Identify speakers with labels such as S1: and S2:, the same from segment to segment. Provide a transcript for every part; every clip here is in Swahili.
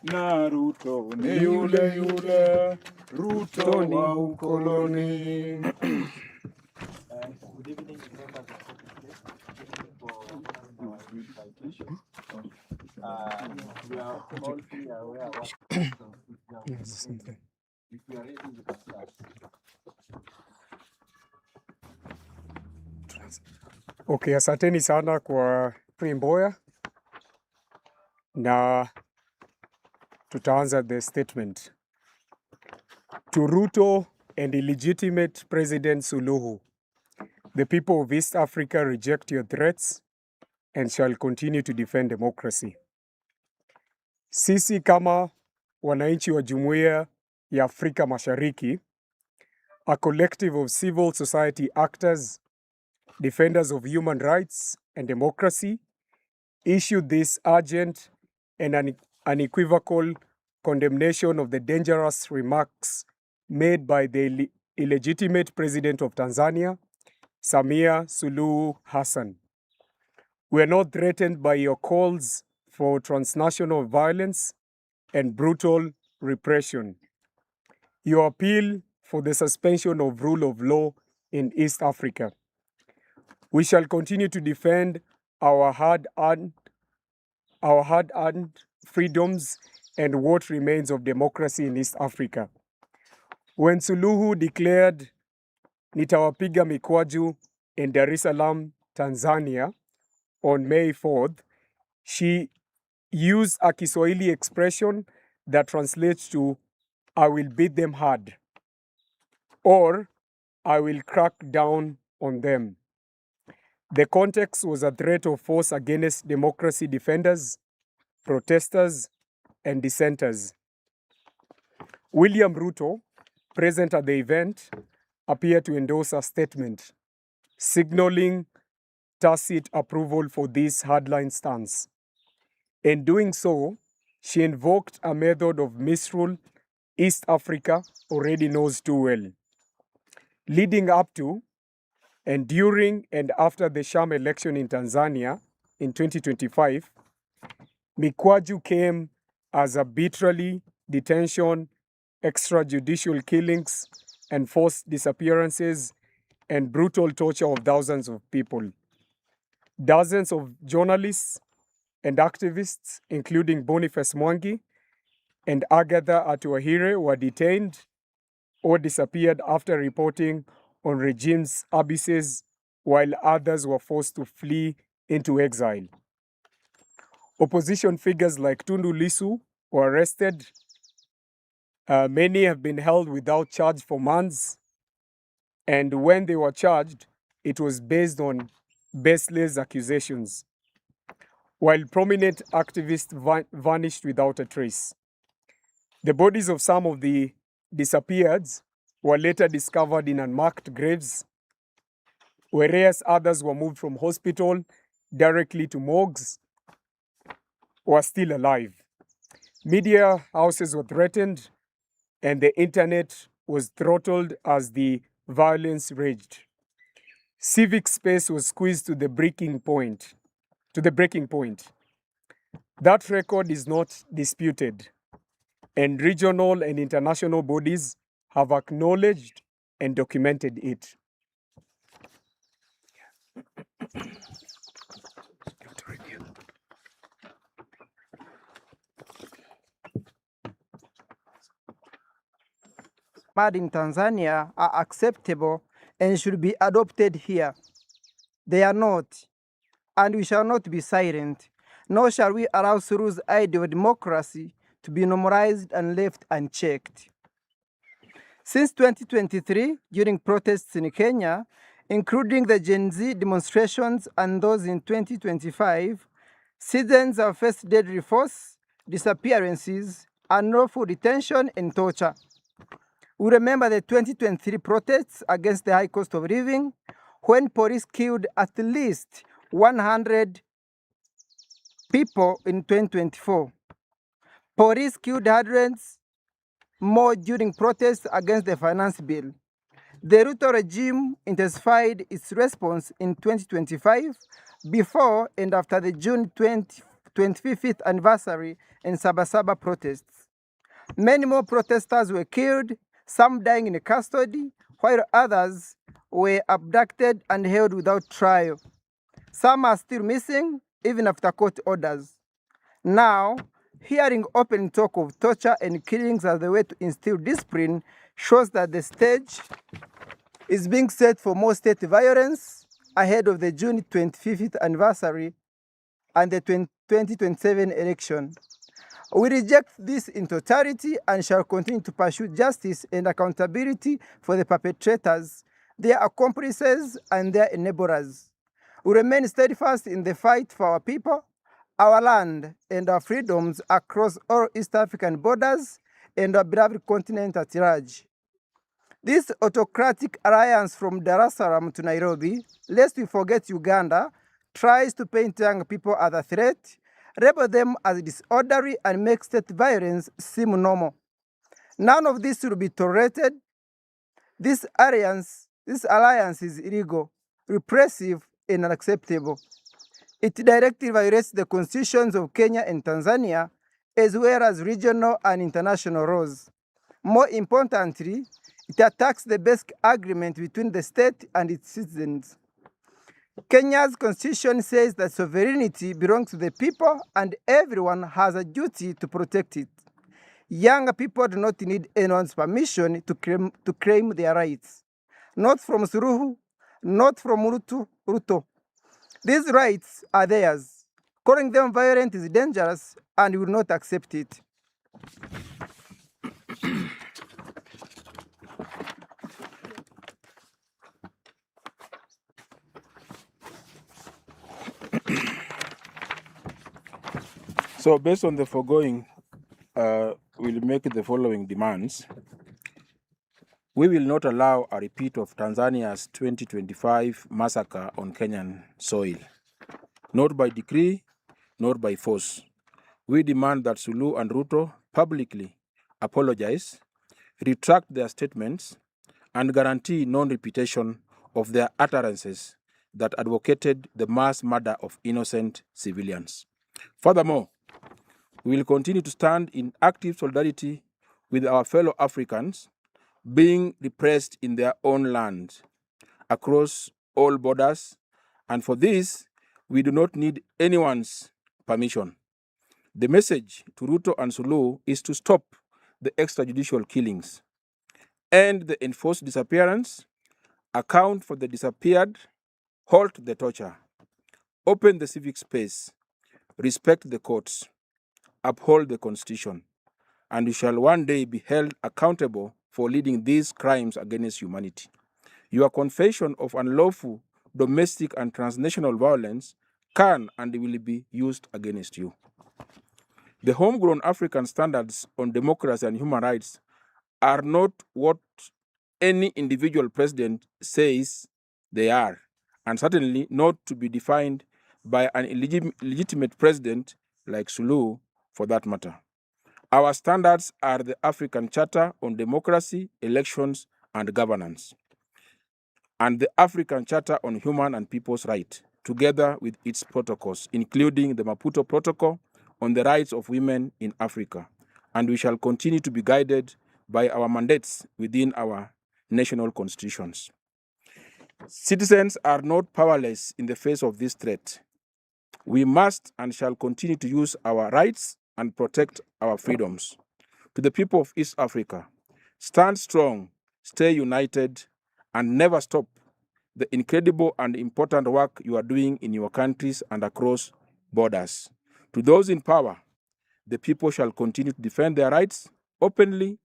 S1: na Ruto ni yule yule, Ruto wa ukoloni.
S2: Good evening, members of we are all fully aware what if you are ready, you can start.
S3: Okay, asanteni sana kwa Mboya na tutaanza the statement. To Ruto and illegitimate President Suluhu, the people of East Africa reject your threats and shall continue to defend democracy. Sisi kama wananchi wa Jumuiya ya Afrika Mashariki, a collective of civil society actors, defenders of human rights and democracy, issued this urgent and unequivocal condemnation of the dangerous remarks made by the illegitimate president of Tanzania, Samia Suluhu Hassan. We are not threatened by your calls for transnational violence and brutal repression. Your appeal for the suspension of rule of law in East Africa. We shall continue to defend our hard-earned freedoms and what remains of democracy in East Africa. When Suluhu declared nitawapiga Mikwaju in Dar es Salaam, Tanzania, on May 4th, she used a Kiswahili expression that translates to I will beat them hard or I will crack down on them. The context was a threat of force against democracy defenders, protesters, and dissenters. William Ruto, present at the event, appeared to endorse a statement, signaling tacit approval for this hardline stance. In doing so, she invoked a method of misrule East Africa already knows too well. Leading up to and during and after the sham election in Tanzania in 2025, Mikwaju came as arbitrary detention, extrajudicial killings, and forced disappearances and brutal torture of thousands of people. Dozens of journalists and activists, including Boniface Mwangi and Agatha Atuahire, were detained or disappeared after reporting on regime's abuses, while others were forced to flee into exile. Opposition figures like Tundu Lissu were arrested. Many have been held without charge for months, and when they were charged, it was based on baseless accusations, while prominent activists vanished without a trace. The bodies of some of the disappeareds were later discovered in unmarked graves, whereas others were moved from hospital directly to morgues, were still alive. Media houses were threatened, and the internet was throttled as the violence raged. Civic space was squeezed to the breaking point. That record is not disputed, and regional and international bodies have acknowledged and documented it.
S4: Mad in Tanzania are acceptable and should be adopted here. They are not, and we shall not be silent, nor shall we allow Suluhu's idea of democracy to be normalized and left unchecked. Since 2023, during protests in Kenya, including the Gen Z demonstrations and those in 2025, citizens have faced deadly force, disappearances, unlawful detention, and torture. We remember the 2023 protests against the high cost of living, when police killed at least 100 people in 2024. Police killed hundreds more during protests against the finance bill. The Ruto regime intensified its response in 2025 before and after the June 25th anniversary and Sabasaba protests. Many more protesters were killed, some dying in custody, while others were abducted and held without trial. Some are still missing, even after court orders. Now, hearing open talk of torture and killings as the way to instill discipline shows that the stage is being set for more state violence ahead of the June 25th anniversary and the 2027 election. We reject this in totality and shall continue to pursue justice and accountability for the perpetrators, their accomplices, and their enablers. We remain steadfast in the fight for our people, our land, and our freedoms across all East African borders and our beloved continent at large. This autocratic alliance from Dar es Salaam to Nairobi, lest we forget Uganda, tries to paint young people as a threat, label them as disorderly, and make state violence seem normal. None of this will be tolerated. This alliance is illegal, repressive, and unacceptable. It directly violates the constitutions of Kenya and Tanzania, as well as regional and international laws. More importantly, it attacks the basic agreement between the state and its citizens. Kenya's constitution says that sovereignty belongs to the people and everyone has a duty to protect it. Young people do not need anyone's permission to claim their rights. Not from Suluhu, not from Ruto. These rights are theirs. Calling them violent is dangerous and we will not accept it.
S1: So based on the foregoing, we'll make the following demands. We will not allow a repeat of Tanzania's 2025 massacre on Kenyan soil, not by decree, nor by force. We demand that Suluhu and Ruto publicly apologize, retract their statements, and guarantee non-repetition of their utterances that advocated the mass murder of innocent civilians. Furthermore, we will continue to stand in active solidarity with our fellow Africans being repressed in their own land across all borders, and for this, we do not need anyone's permission. The message to Ruto and Suluhu is to stop the extrajudicial killings, end the enforced disappearance, account for the disappeared, halt the torture, open the civic space, respect the courts, uphold the Constitution, and you shall one day be held accountable for leading these crimes against humanity. Your confession of unlawful domestic and transnational violence can and will be used against you. The homegrown African standards on democracy and human rights are not what any individual president says they are, and certainly not to be defined by an illegitimate president like Suluhu for that matter. Our standards are the African Charter on Democracy, Elections, and Governance, and the African Charter on Human and People's Rights, together with its protocols, including the Maputo Protocol on the rights of women in Africa. And we shall continue to be guided by our mandates within our national constitutions. Citizens are not powerless in the face of this threat. We must and shall continue to use our rights and protect our freedoms. To the people of East Africa, stand strong, stay united, and never stop the incredible and important work you are doing in your countries and across borders. To those in power, the people shall continue to defend their rights openly,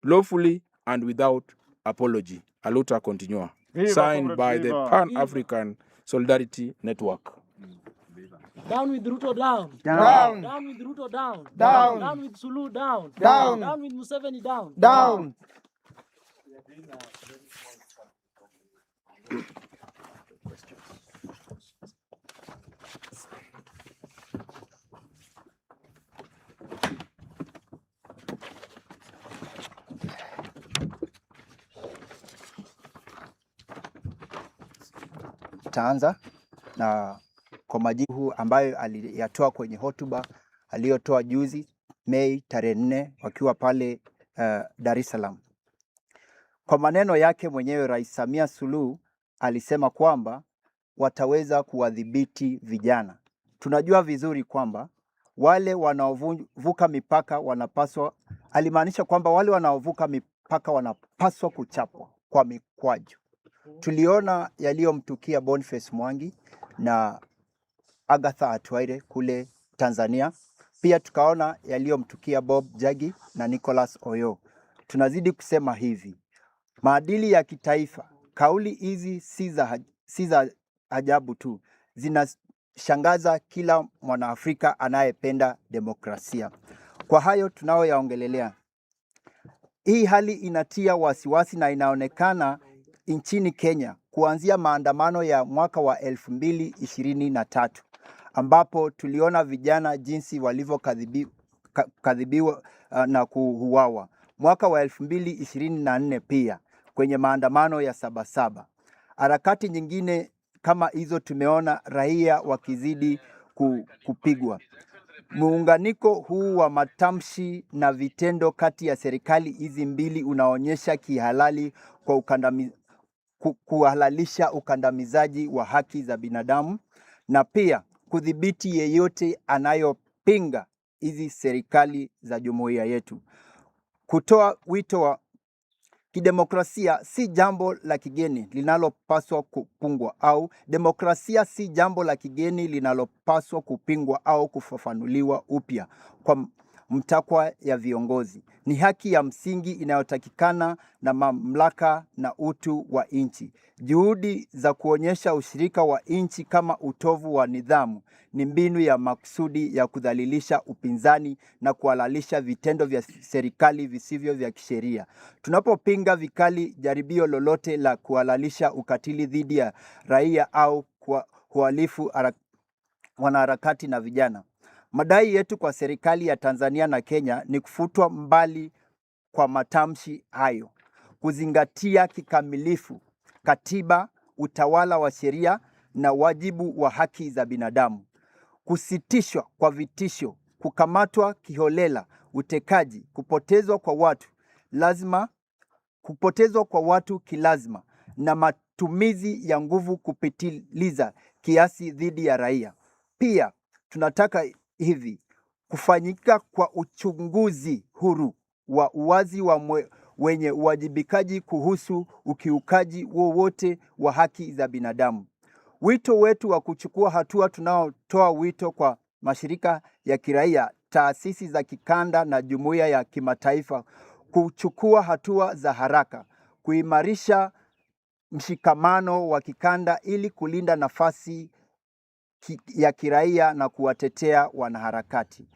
S1: lawfully, and without apology. Aluta continua.
S5: Viva,
S1: Signed by
S5: viva.
S1: the Pan-African Solidarity Network.
S2: Down with Ruto, down.
S4: Down.
S2: Down with Ruto, down.
S4: Down.
S2: Down with Suluhu, down.
S4: Down.
S2: Down with Museveni, down.
S4: Down.
S6: Taanza na
S5: kwa majibu ambayo aliyatoa kwenye hotuba aliyotoa juzi Mei tarehe 4 wakiwa pale Dar es Salaam. Kwa maneno yake mwenyewe, Rais Samia Suluhu alisema kwamba wataweza kuwadhibiti vijana. Tunajua vizuri kwamba wale wanaovuka mipaka wanapaswa, alimaanisha kwamba wale wanaovuka mipaka wanapaswa kuchapwa kwa mikwaju. Tuliona yaliyomtukia Boniface Mwangi na Agatha Atuaire kule Tanzania. Pia tukaona yaliyomtukia Bob Jagi na Nicholas Oyo. Tunazidi kusema hivi, maadili ya kitaifa, kauli hizi si za ajabu tu, zinashangaza kila Mwanaafrika anayependa demokrasia. Kwa hayo tunayoyaongelelea, hii hali inatia wasiwasi na inaonekana nchini Kenya kuanzia maandamano ya mwaka wa 2023 ambapo tuliona vijana jinsi walivyokadhibiwa na kuuawa. Mwaka wa 2024 pia kwenye maandamano ya Sabasaba. Harakati nyingine kama hizo tumeona raia wakizidi kupigwa. Muunganiko huu wa matamshi na vitendo kati ya serikali hizi mbili unaonyesha kihalali kwa kuhalalisha ukandamizaji wa haki za binadamu na pia kudhibiti yeyote anayopinga hizi serikali za jumuiya yetu. Kutoa wito wa kidemokrasia si jambo la kigeni linalopaswa kupingwa, au demokrasia si jambo la kigeni linalopaswa kupingwa au kufafanuliwa upya kwa mtakwa ya viongozi. Ni haki ya msingi inayotakikana na mamlaka na utu wa nchi. Juhudi za kuonyesha ushirika wa nchi kama utovu wa nidhamu ni mbinu ya makusudi ya kudhalilisha upinzani na kuhalalisha vitendo vya serikali visivyo vya kisheria. Tunapopinga vikali jaribio lolote la kuhalalisha ukatili dhidi ya raia au kuhalifu wanaharakati na vijana, madai yetu kwa serikali ya Tanzania na Kenya ni kufutwa mbali kwa matamshi hayo, kuzingatia kikamilifu katiba, utawala wa sheria na wajibu wa haki za binadamu, kusitishwa kwa vitisho, kukamatwa kiholela, utekaji, kupotezwa kwa watu kilazima na matumizi ya nguvu kupitiliza kiasi dhidi ya raia. Pia tunataka hivi kufanyika kwa uchunguzi huru wa uwazi wenye uwajibikaji kuhusu ukiukaji wowote wa haki za binadamu. Wito wetu wa kuchukua hatua, tunaotoa wito kwa mashirika ya kiraia, taasisi za kikanda na jumuiya ya kimataifa kuchukua hatua za haraka, kuimarisha mshikamano wa kikanda ili kulinda nafasi ya kiraia na kuwatetea wanaharakati.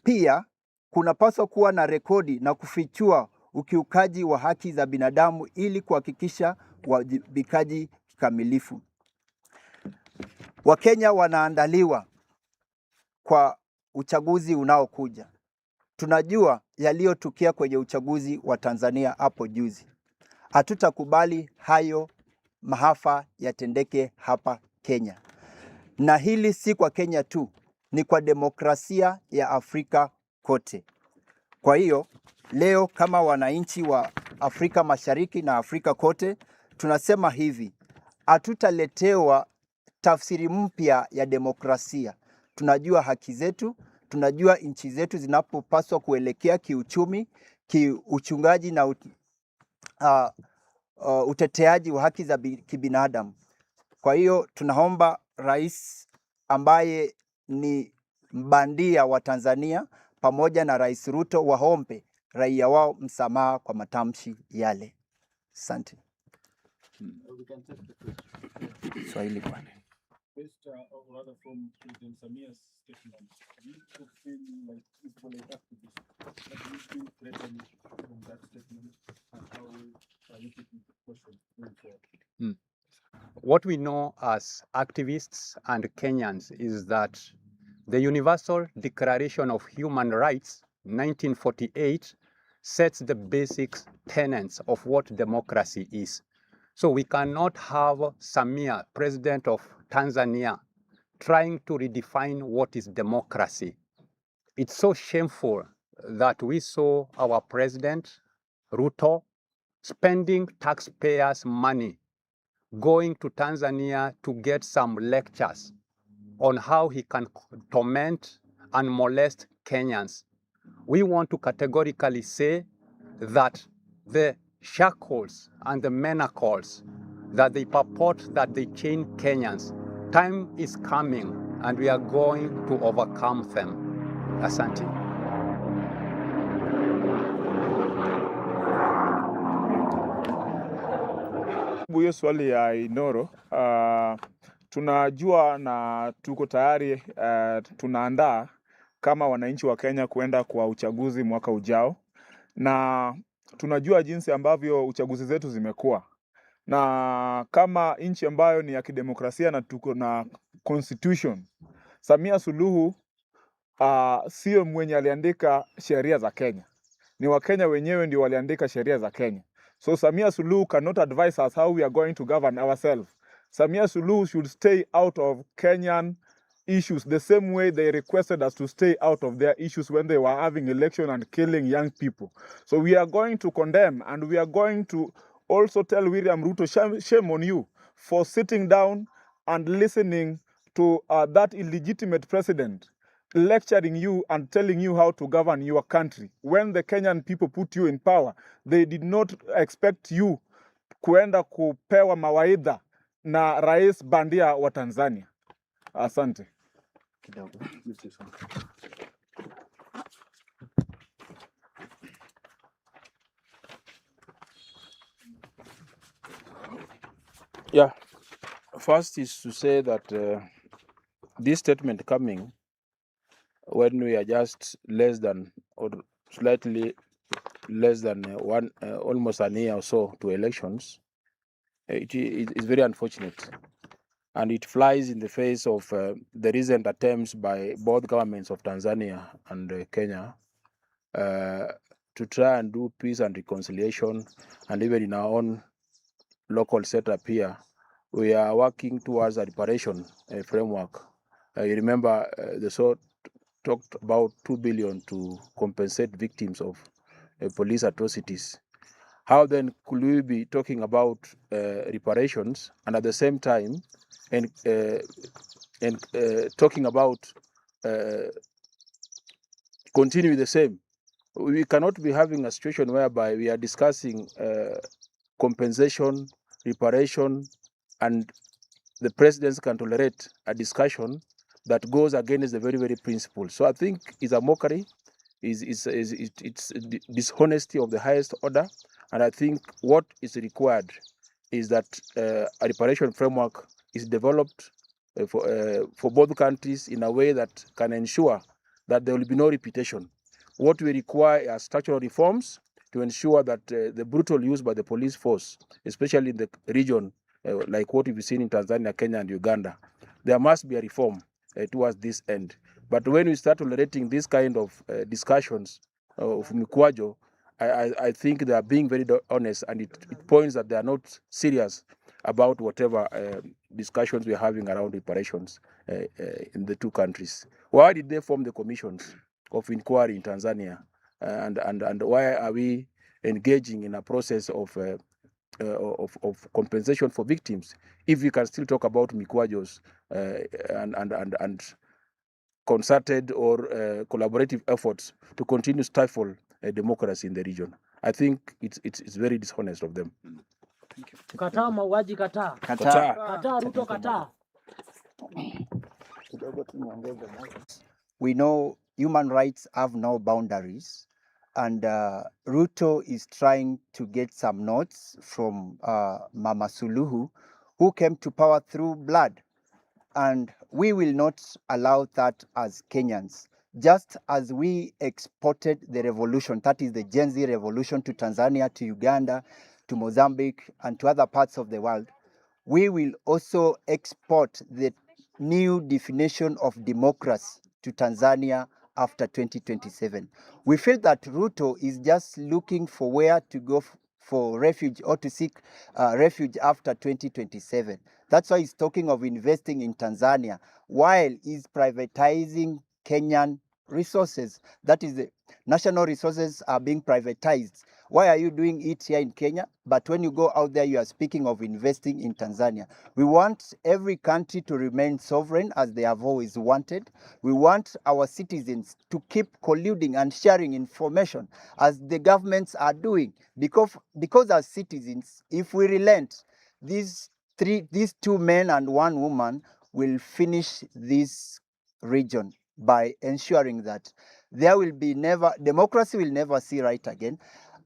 S5: Pia kunapaswa kuwa na rekodi na kufichua ukiukaji wa haki za binadamu ili kuhakikisha uwajibikaji kikamilifu. Wakenya wanaandaliwa kwa uchaguzi unaokuja. Tunajua yaliyotukia kwenye uchaguzi wa Tanzania hapo juzi. Hatutakubali hayo maafa yatendeke hapa Kenya. Na hili si kwa Kenya tu, ni kwa demokrasia ya Afrika kote. Kwa hiyo, leo kama wananchi wa Afrika Mashariki na Afrika kote, tunasema hivi, hatutaletewa tafsiri mpya ya demokrasia. Tunajua haki zetu, tunajua nchi zetu zinapopaswa kuelekea kiuchumi, kiuchungaji na uteteaji wa haki za kibinadamu. Kwa hiyo tunaomba rais ambaye ni mbandia wa Tanzania pamoja na Rais Ruto waombe raia wao msamaha kwa matamshi yale. Asante. Swahili bwana.
S6: Based or rather from President Samia's statement, do you feel like people like activists, but do you feel threatened from that statement, and how are you taking the question going forward?
S7: What we know as activists and Kenyans is that the Universal Declaration of Human Rights, 1948, sets the basic tenets of what democracy is. So we cannot have Samia, President of Tanzania, trying to redefine what is democracy. It's so shameful that we saw our president, Ruto, spending taxpayers' money going to Tanzania to get some lectures on how he can torment and molest Kenyans. We want to categorically say that the shackles and the manacles that they purport that they chain Kenyans, time is coming and we are going to overcome them. Asante.
S8: Hiyo swali ya Inoro, tunajua na tuko tayari, tunaandaa kama wananchi wa Kenya kuenda kwa uchaguzi mwaka ujao, na tunajua jinsi ambavyo uchaguzi zetu zimekuwa, na kama nchi ambayo ni ya kidemokrasia na tuko na constitution, Samia Suluhu sio mwenye aliandika sheria za Kenya, ni Wakenya wenyewe ndio waliandika sheria za Kenya. So Samia Suluhu cannot advise us how we are going to govern ourselves. Samia Suluhu should stay out of Kenyan issues the same way they requested us to stay out of their issues when they were having election and killing young people. So we are going to condemn, and we are going to also tell William Ruto, shame on you for sitting down and listening to that illegitimate president lecturing you and telling you how to govern your country. When the Kenyan people put you in power, they did not expect you kuenda kupewa mawaidha na rais bandia wa Tanzania. Asante.
S1: Yeah, first is to say that this statement coming when we are just less than or slightly less than almost an year or so to elections, it is very unfortunate, and it flies in the face of the recent attempts by both governments of Tanzania and Kenya to try and do peace and reconciliation, and even in our own local setup here, we are working towards a reparation framework. You remember the sort talked about 2 billion to compensate victims of police atrocities. How then could we be talking about reparations and at the same time talking about continue the same? We cannot be having a situation whereby we are discussing compensation, reparation, and the presidents can tolerate a discussion that goes against the very, very principle. So I think it's a mockery, it's dishonesty of the highest order, and I think what is required is that a reparation framework is developed for both countries in a way that can ensure that there will be no repetition. What we require are structural reforms to ensure that the brutal use by the police force, especially in the region, like what we've seen in Tanzania, Kenya, and Uganda, there must be a reform towards this end. But when we start tolerating this kind of discussions of Mikwaju, I think they are being very honest, and it points that they are not serious about whatever discussions we are having around reparations in the two countries. Why did they form the commissions of inquiry in Tanzania, and why are we engaging in a process of compensation for victims if we can still talk about Mikwajos and concerted or collaborative efforts to continue stifle democracy in the region? I think it's very dishonest of them.
S2: Kataa mauaji, kataa.
S5: Kataa.
S2: Kataa Ruto, kataa.
S5: We know human rights have no boundaries, and Ruto is trying to get some notes from Mama Suluhu, who came to power through blood. And we will not allow that as Kenyans. Just as we exported the revolution, that is the Gen Z revolution, to Tanzania, to Uganda, to Mozambique, and to other parts of the world, we will also export the new definition of democracy to Tanzania after 2027. We feel that Ruto is just looking for where to go for refuge or to seek refuge after 2027. That's why he's talking of investing in Tanzania while he's privatizing Kenyan resources. That is, the national resources are being privatized. Why are you doing it here in Kenya? But when you go out there, you are speaking of investing in Tanzania. We want every country to remain sovereign as they have always wanted. We want our citizens to keep colluding and sharing information as the governments are doing. Because as citizens, if we relent, these two men and one woman will finish this region by ensuring that there will be democracy will never see right again,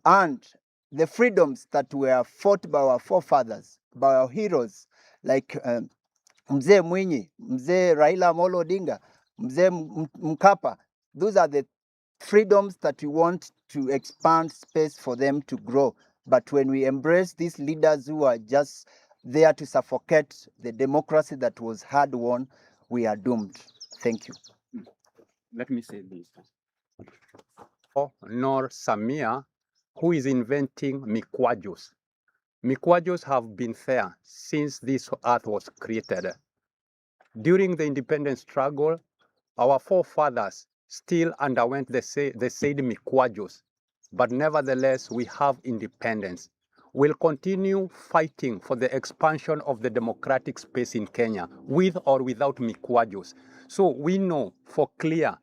S5: and the freedoms that were fought by our forefathers, by our heroes like Mzee Mwinyi, Mzee Raila Amolo Odinga, Mzee Mkapa, those are the freedoms that we want to expand space for them to grow. But when we embrace these leaders who are just there to suffocate the democracy that was hard won, we are doomed. Thank you.
S7: Let me say this. Nor Samia, who is inventing Mikwajus. Mikwajus have been there since this earth was created. During the independence struggle, our forefathers still underwent the said Mikwajus, but nevertheless we have independence. We'll continue fighting for the expansion of the democratic space in Kenya, with or without Mikwajus. So we know for clear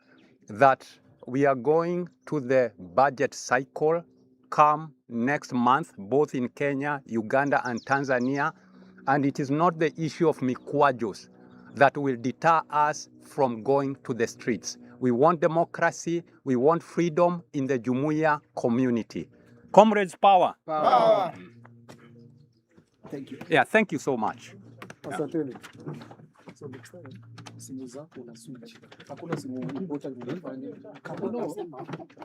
S7: that we are going to the budget cycle come next month, both in Kenya, Uganda, and Tanzania. And it is not the issue of Mikwajus that will deter us from going to the streets. We want democracy, we want freedom in the Jumuiya community. Comrades, power.
S5: Power.
S7: Thank you. Yeah, thank you so much.
S3: Asanteni. So next time, simu zako na switch. Hakuna simu important unafanya. Kama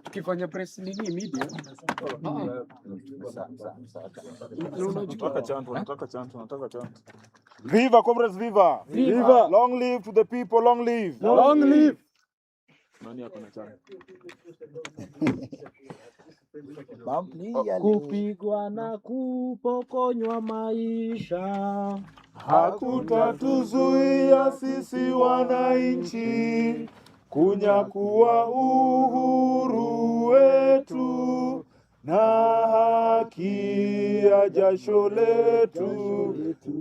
S3: tukifanya press nini media.
S8: Nataka chanto. Viva comrades, viva! Viva! Long live to the people, long live!
S3: Long live!
S8: Nani ako na chanto?
S2: Kupigwa na kupokonywa maisha
S8: Hakutatuzuia sisi wananchi kunyakua uhuru wetu na haki ya jasho letu,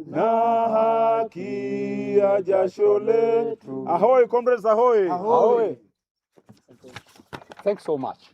S8: na haki ya jasho letu. Ahoy comrades, ahoy!
S7: Thanks so much.